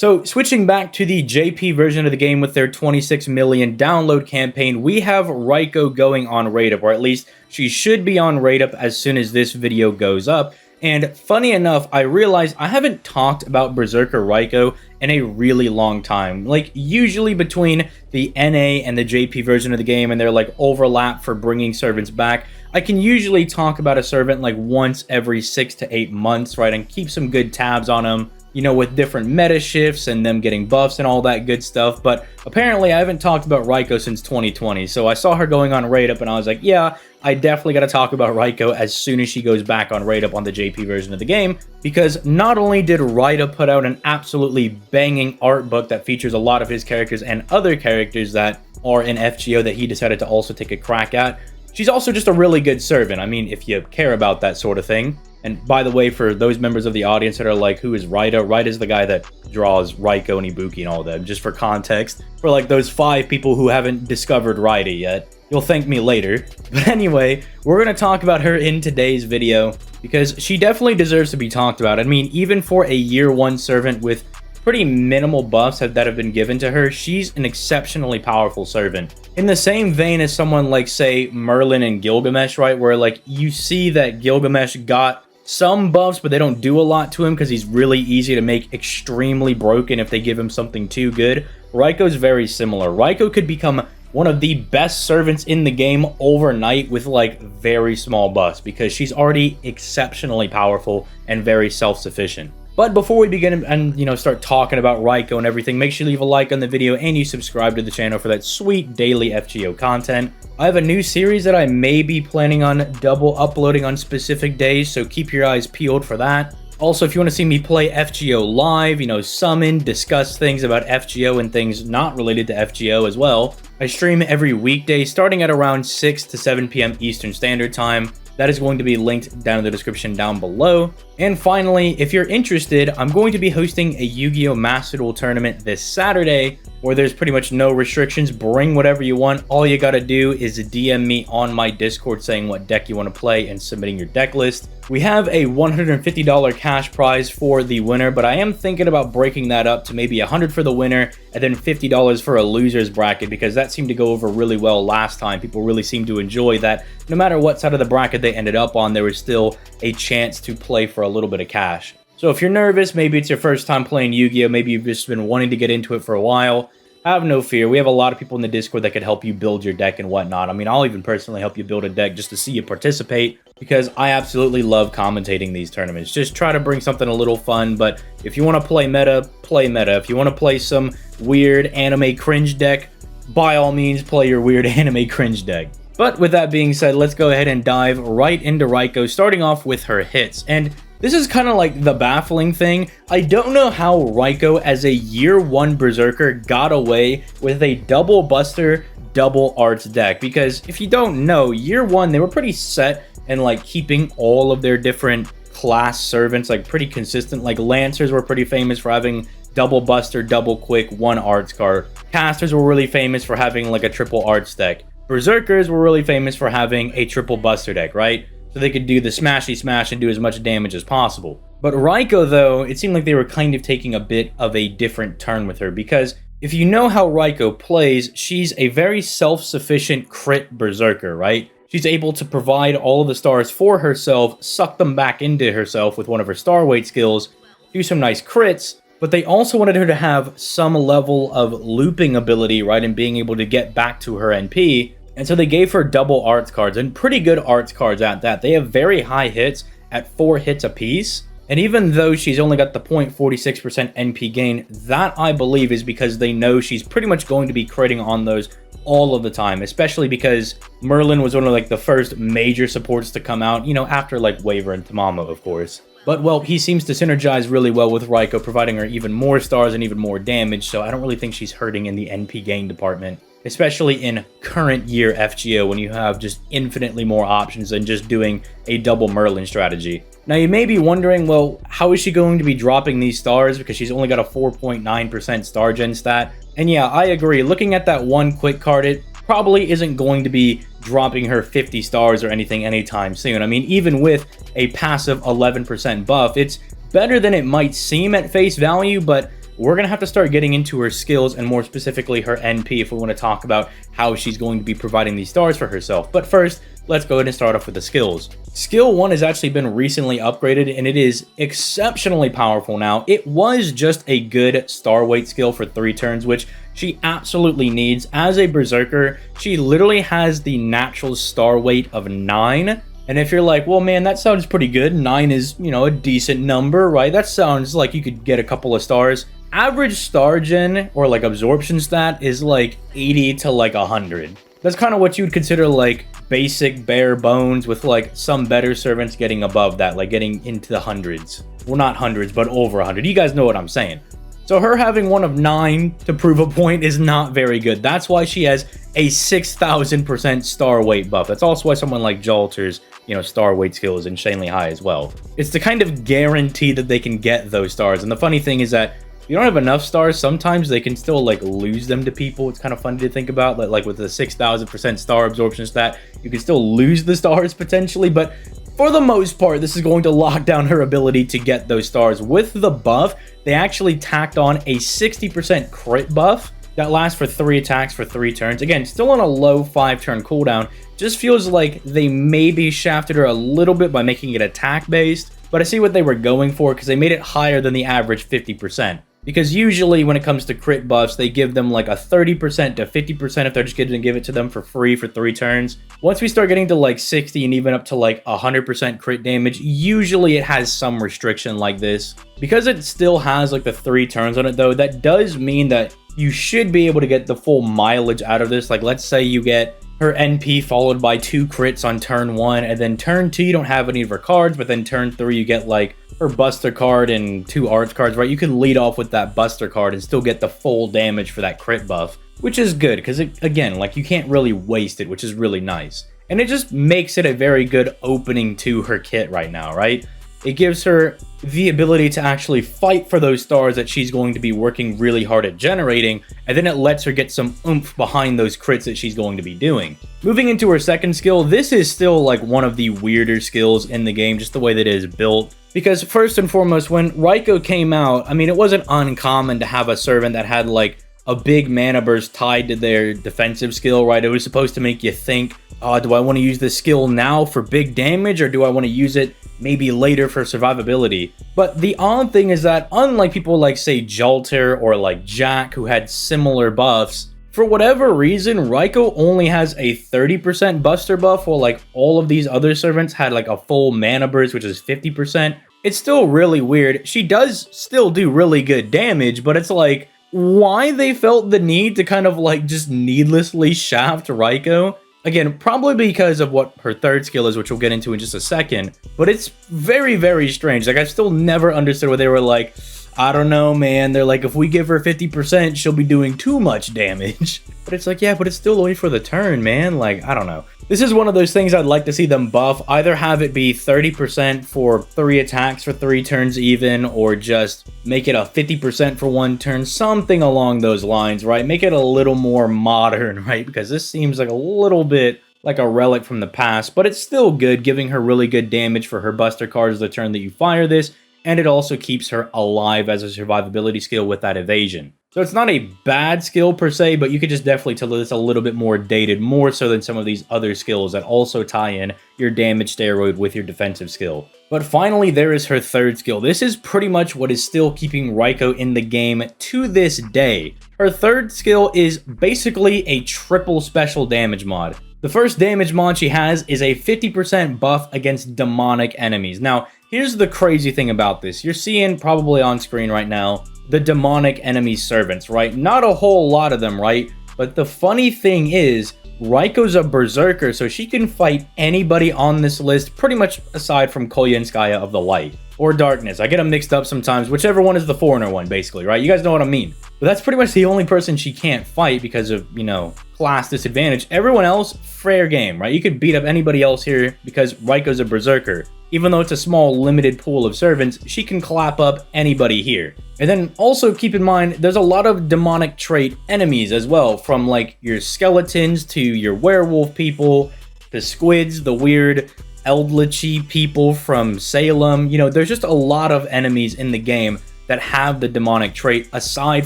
So switching back to the JP version of the game with their 26 million download campaign, we have Raikou going on rate up, or at least she should be on rate up as soon as this video goes up. And funny enough, I realized I haven't talked about Berserker Raikou in a really long time. Like, usually between the NA and the JP version of the game and their like overlap for bringing servants back, I can usually talk about a servant like once every 6 to 8 months, right? And keep some good tabs on them, you know, with different meta shifts and them getting buffs and all that good stuff. But apparently I haven't talked about Raikou since 2020. So I saw her going on rate up and I was like, yeah, I definitely got to talk about Raikou as soon as she goes back on rate up on the JP version of the game, because not only did Raida put out an absolutely banging art book that features a lot of his characters and other characters that are in FGO that he decided to also take a crack at, she's also just a really good servant. I mean, if you care about that sort of thing. And by the way, for those members of the audience that are like, who is Raida? Raida is the guy that draws Raikou and Ibuki and all that. Just for context, for like those 5 people who haven't discovered Raida yet, you'll thank me later. But anyway, we're going to talk about her in today's video because she definitely deserves to be talked about. I mean, even for a year 1 servant with pretty minimal buffs that have been given to her, she's an exceptionally powerful servant. In the same vein as someone like, say, Merlin and Gilgamesh, right? Where like you see that Gilgamesh got some buffs, but they don't do a lot to him because he's really easy to make extremely broken if they give him something too good. Raikou's very similar. Raikou could become one of the best servants in the game overnight with like very small buffs because she's already exceptionally powerful and very self-sufficient. But before we begin and, you know, start talking about Raikou and everything, make sure you leave a like on the video and you subscribe to the channel for that sweet daily FGO content. I have a new series that I may be planning on double uploading on specific days, so keep your eyes peeled for that. Also, if you want to see me play FGO live, you know, summon, discuss things about FGO and things not related to FGO as well, I stream every weekday starting at around 6 to 7 p.m. Eastern Standard Time. That is going to be linked down in the description down below. And finally, if you're interested, I'm going to be hosting a Yu-Gi-Oh! Master Duel tournament this Saturday, where there's pretty much no restrictions. Bring whatever you want. All you gotta do is DM me on my Discord saying what deck you want to play and submitting your deck list. We have a $150 cash prize for the winner, but I am thinking about breaking that up to maybe $100 for the winner and then $50 for a loser's bracket, because that seemed to go over really well last time. People really seemed to enjoy that. No matter what side of the bracket they ended up on, there was still a chance to play for a little bit of cash. So if you're nervous, maybe it's your first time playing Yu-Gi-Oh! Maybe you've just been wanting to get into it for a while, have no fear. We have a lot of people in the Discord that could help you build your deck and whatnot. I mean, I'll even personally help you build a deck just to see you participate, because I absolutely love commentating these tournaments. Just try to bring something a little fun, but if you want to play meta, play meta. If you want to play some weird anime cringe deck, by all means, play your weird anime cringe deck. But with that being said, let's go ahead and dive right into Raikou, starting off with her hits. And this is kind of like the baffling thing. I don't know how Raikou as a year 1 Berserker got away with a double buster, double arts deck. Because if you don't know, year 1, they were pretty set and like keeping all of their different class servants like pretty consistent. Like Lancers were pretty famous for having double buster, double quick, 1 arts card. Casters were really famous for having like a triple arts deck. Berserkers were really famous for having a triple buster deck, right? So they could do the smashy smash and do as much damage as possible. But Raikou, though, it seemed like they were kind of taking a bit of a different turn with her, because if you know how Raikou plays, she's a very self-sufficient crit berserker, right? She's able to provide all of the stars for herself, suck them back into herself with one of her star weight skills, do some nice crits, but they also wanted her to have some level of looping ability, right, and being able to get back to her NP. And so they gave her double arts cards, and pretty good arts cards at that. They have very high hits at 4 hits apiece. And even though she's only got the 0.46% NP gain, that I believe is because they know she's pretty much going to be critting on those all of the time, especially because Merlin was one of like the first major supports to come out, you know, after like Waver and Tamamo, of course. But, well, he seems to synergize really well with Raikou, providing her even more stars and even more damage, so I don't really think she's hurting in the NP gain department, especially in current year FGO when you have just infinitely more options than just doing a double Merlin strategy. Now, you may be wondering, well, how is she going to be dropping these stars, because she's only got a 4.9% star gen stat? And yeah, I agree. Looking at that one quick card, it probably isn't going to be dropping her 50 stars or anything anytime soon. I mean, even with a passive 11% buff, it's better than it might seem at face value, but we're going to have to start getting into her skills and more specifically her NP if we want to talk about how she's going to be providing these stars for herself. But first, let's go ahead and start off with the skills. Skill 1 has actually been recently upgraded and it is exceptionally powerful now. It was just a good star weight skill for 3 turns, which she absolutely needs. As a berserker, she literally has the natural star weight of 9. And if you're like, well, man, that sounds pretty good. 9 is, you know, a decent number, right? That sounds like you could get a couple of stars. Average star gen or like absorption stat is like 80 to like 100. That's kind of what you would consider like basic bare bones, with like some better servants getting above that, like getting into the hundreds. Well, not hundreds, but over 100. You guys know what I'm saying. So her having one of 9 to prove a point is not very good. That's why she has a 6,000% star weight buff. That's also why someone like Jalter's, you know, star weight skill is insanely high as well. It's to kind of guarantee that they can get those stars. And the funny thing is that if you don't have enough stars, sometimes they can still like lose them to people. It's kind of funny to think about, like with the 6,000% star absorption stat, you can still lose the stars potentially, but for the most part, this is going to lock down her ability to get those stars. With the buff, they actually tacked on a 60% crit buff that lasts for 3 attacks for 3 turns. Again, still on a low 5-turn cooldown. Just feels like they maybe shafted her a little bit by making it attack-based, but I see what they were going for because they made it higher than the average 50%. Because usually when it comes to crit buffs, they give them like a 30% to 50% if they're just going to give it to them for free for 3 turns. Once we start getting to like 60 and even up to like 100% crit damage, usually it has some restriction like this. Because it still has like the 3 turns on it though, that does mean that you should be able to get the full mileage out of this. Like let's say you get her NP followed by 2 crits on turn 1, and then turn 2 you don't have any of her cards, but then turn 3 you get like her Buster card and 2 Arts cards, right? You can lead off with that Buster card and still get the full damage for that crit buff, which is good because, again, like you can't really waste it, which is really nice. And it just makes it a very good opening to her kit right now, right? It gives her the ability to actually fight for those stars that she's going to be working really hard at generating, and then it lets her get some oomph behind those crits that she's going to be doing. Moving into her second skill, this is still like one of the weirder skills in the game, just the way that it is built. Because first and foremost, when Raikou came out, I mean, it wasn't uncommon to have a servant that had like a big mana burst tied to their defensive skill, right? It was supposed to make you think, do I want to use this skill now for big damage, or do I want to use it maybe later for survivability? But the odd thing is that unlike people like, say, Jalter or like Jack, who had similar buffs, for whatever reason, Raikou only has a 30% Buster buff, while like all of these other servants had like a full mana burst, which is 50%. It's still really weird. She does still do really good damage, but it's like, why they felt the need to kind of like just needlessly shaft Raikou? Again, probably because of what her third skill is, which we'll get into in just a second, but it's very, very strange. Like, I've still never understood where they were like, I don't know, man. They're like, if we give her 50%, she'll be doing too much damage. But it's like, yeah, but it's still only for the turn, man. Like, I don't know. This is one of those things I'd like to see them buff. Either have it be 30% for 3 attacks for 3 turns even, or just make it a 50% for 1 turn. Something along those lines, right? Make it a little more modern, right? Because this seems like a little bit like a relic from the past, but it's still good, giving her really good damage for her Buster cards the turn that you fire this. And it also keeps her alive as a survivability skill with that evasion. So it's not a bad skill per se, but you could just definitely tell that it's a little bit more dated, more so than some of these other skills that also tie in your damage steroid with your defensive skill. But finally, there is her third skill. This is pretty much what is still keeping Raikou in the game to this day. Her third skill is basically a triple special damage mod. The first damage mod she has is a 50% buff against demonic enemies. Now, here's the crazy thing about this. You're seeing probably on screen right now the demonic enemy servants, right? Not a whole lot of them, right? But the funny thing is, Raikou's a berserker, so she can fight anybody on this list, pretty much aside from Koyenskaya of the Light. Or Darkness. I get them mixed up sometimes, whichever one is the foreigner one, basically, right? You guys know what I mean. But that's pretty much the only person she can't fight because of, you know, class disadvantage. Everyone else, fair game, right? You could beat up anybody else here because Raikou's a berserker. Even though it's a small, limited pool of servants, she can clap up anybody here. And then also keep in mind, there's a lot of demonic trait enemies as well, from like your skeletons to your werewolf people, the squids, the weird Eldritchy people from Salem. You know, there's just a lot of enemies in the game that have the demonic trait aside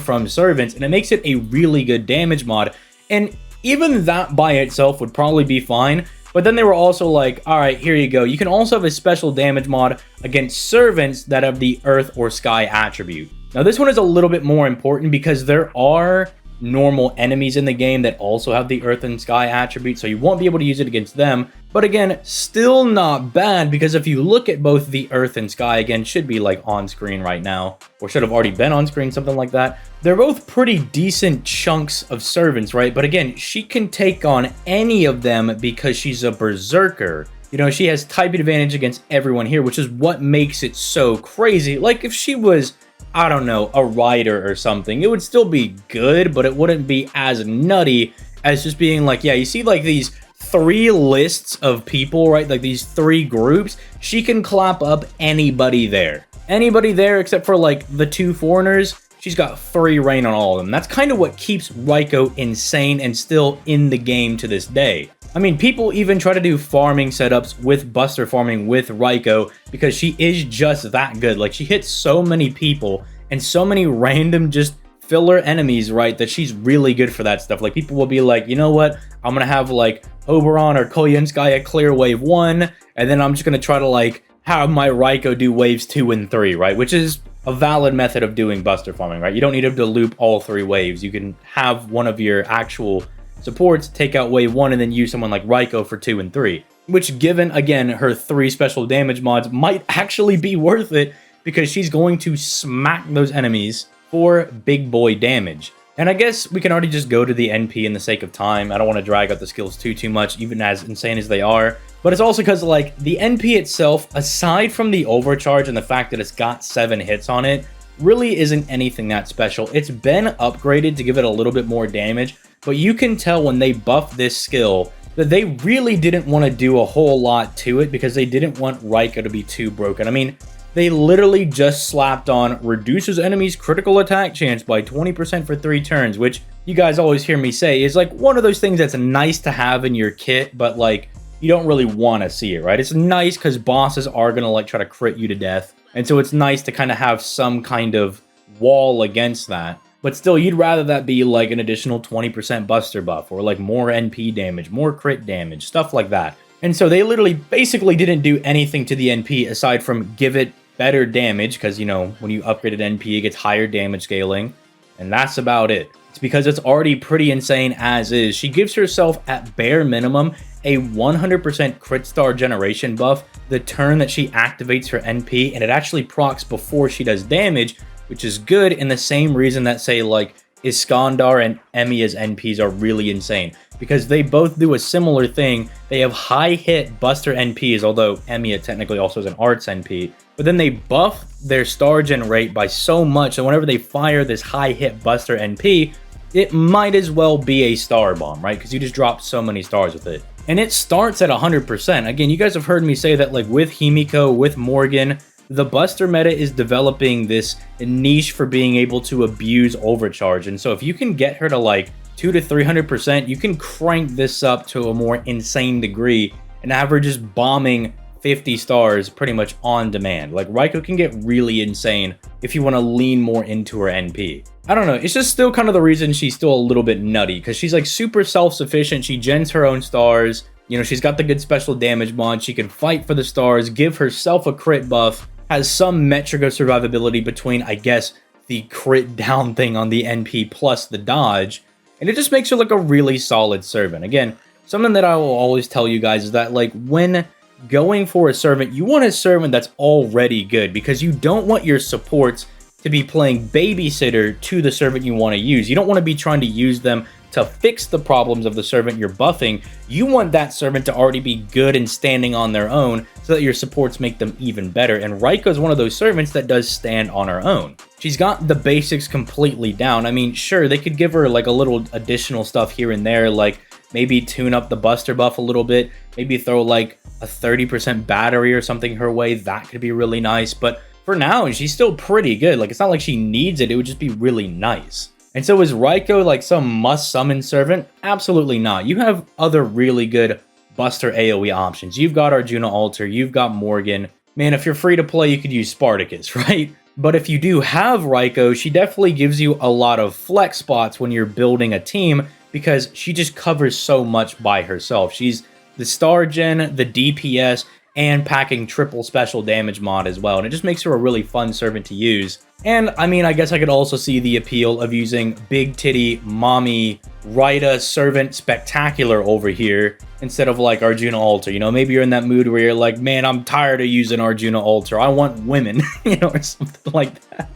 from servants, and it makes it a really good damage mod. And even that by itself would probably be fine, but then they were also like, all right, here you go. You can also have a special damage mod against servants that have the earth or sky attribute. Now this one is a little bit more important because there are normal enemies in the game that also have the earth and sky attribute, so you won't be able to use it against them. But again, still not bad, because if you look at both the earth and sky, again, should be like on screen right now, or should have already been on screen, something like that. They're both pretty decent chunks of servants, right? But again, she can take on any of them because she's a berserker. You know, she has type advantage against everyone here, which is what makes it so crazy. Like if she was, I don't know, a rider or something, it would still be good, but it wouldn't be as nutty as just being like, yeah, you see like these 3 lists of people, right? Like these 3 groups, she can clap up anybody there. Anybody there except for like the 2 foreigners, she's got 3 reign on all of them. That's kind of what keeps Raikou insane and still in the game to this day. I mean, people even try to do farming setups with Buster farming with Raikou because she is just that good. Like, she hits so many people and so many random just filler enemies, right, that she's really good for that stuff. Like, people will be like, you know what, I'm gonna have like Oberon or Koyenskaya clear wave 1, and then I'm just gonna try to like have my Raikou do waves 2 and 3, right, which is a valid method of doing Buster farming, right? You don't need to loop all 3 waves. You can have one of your actual supports take out wave 1 and then use someone like Raikou for 2 and 3, which, given again her 3 special damage mods, might actually be worth it because she's going to smack those enemies for big boy damage. And I guess we can already just go to the NP in the sake of time. I don't want to drag out the skills too much, even as insane as they are. But it's also because, like, the NP itself, aside from the overcharge and the fact that it's got 7 hits on it, really isn't anything that special. It's been upgraded to give it a little bit more damage, but you can tell when they buffed this skill that they really didn't want to do a whole lot to it because they didn't want Raikou to be too broken. I mean, they literally just slapped on reduces enemies' critical attack chance by 20% for 3 turns, which you guys always hear me say is like one of those things that's nice to have in your kit, but like you don't really want to see it, right? It's nice because bosses are going to like try to crit you to death. And so it's nice to kind of have some kind of wall against that. But still, you'd rather that be like an additional 20% buster buff or like more NP damage, more crit damage, stuff like that. And so they literally basically didn't do anything to the NP aside from give it better damage, because, you know, when you upgrade an NP, it gets higher damage scaling. And that's about it. It's because it's already pretty insane as is. She gives herself, at bare minimum, a 100% crit star generation buff the turn that she activates her NP, and it actually procs before she does damage, which is good in the same reason that, say, like, Iskandar and Emiya's NPs are really insane, because they both do a similar thing. They have high hit buster NPs, although Emiya technically also has an arts NP, but then they buff their star gen rate by so much that whenever they fire this high hit buster NP, it might as well be a star bomb, right? Because you just drop so many stars with it. And it starts at 100%. Again, you guys have heard me say that, like, with Himiko, with Morgan, the Buster meta is developing this niche for being able to abuse overcharge. And so if you can get her to like 200 to 300%, you can crank this up to a more insane degree and have her just bombing 50 stars pretty much on demand. Like, Raikou can get really insane if you want to lean more into her NP. I don't know, it's just still kind of the reason she's still a little bit nutty, because she's like super self-sufficient. She gens her own stars. You know, she's got the good special damage mod. She can fight for the stars, give herself a crit buff, has some metric of survivability between, I guess, the crit down thing on the NP plus the dodge. And it just makes her like a really solid servant. Again, something that I will always tell you guys is that, like, when going for a servant, you want a servant that's already good, because you don't want your supports to be playing babysitter to the servant you want to use. You don't want to be trying to use them to fix the problems of the servant you're buffing. You want that servant to already be good and standing on their own so that your supports make them even better. And Raikou is one of those servants that does stand on her own. She's got the basics completely down. I mean, sure, they could give her like a little additional stuff here and there, like maybe tune up the buster buff a little bit, maybe throw like a 30% battery or something her way. That could be really nice. But for now, she's still pretty good. Like, it's not like she needs it. It would just be really nice. And so is Raikou like some must-summon servant? Absolutely not. You have other really good Buster AoE options. You've got Arjuna Alter, you've got Morgan. Man, if you're free to play, you could use Spartacus, right? But if you do have Raikou, she definitely gives you a lot of flex spots when you're building a team because she just covers so much by herself. She's the star gen, the DPS, and packing triple special damage mod as well. And it just makes her a really fun servant to use. And I mean, I guess I could also see the appeal of using big titty mommy Raida servant spectacular over here instead of like Arjuna Alter. You know, maybe you're in that mood where you're like, man, I'm tired of using Arjuna Alter. I want women, you know, or something like that.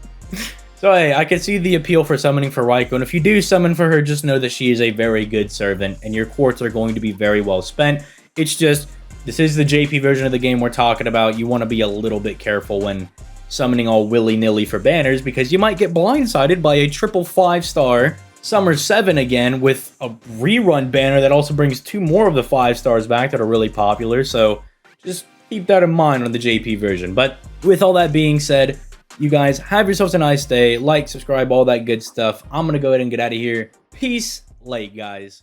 So hey, I can see the appeal for summoning for Raikou, and if you do summon for her, just know that she is a very good servant, and your quartz are going to be very well spent. It's just, this is the JP version of the game we're talking about. You want to be a little bit careful when summoning all willy-nilly for banners, because you might get blindsided by a triple 5-star Summer 7 again with a rerun banner that also brings 2 more of the 5 stars back that are really popular, so just keep that in mind on the JP version. But with all that being said, you guys have yourselves a nice day. Like, subscribe, all that good stuff. I'm going to go ahead and get out of here. Peace, late guys.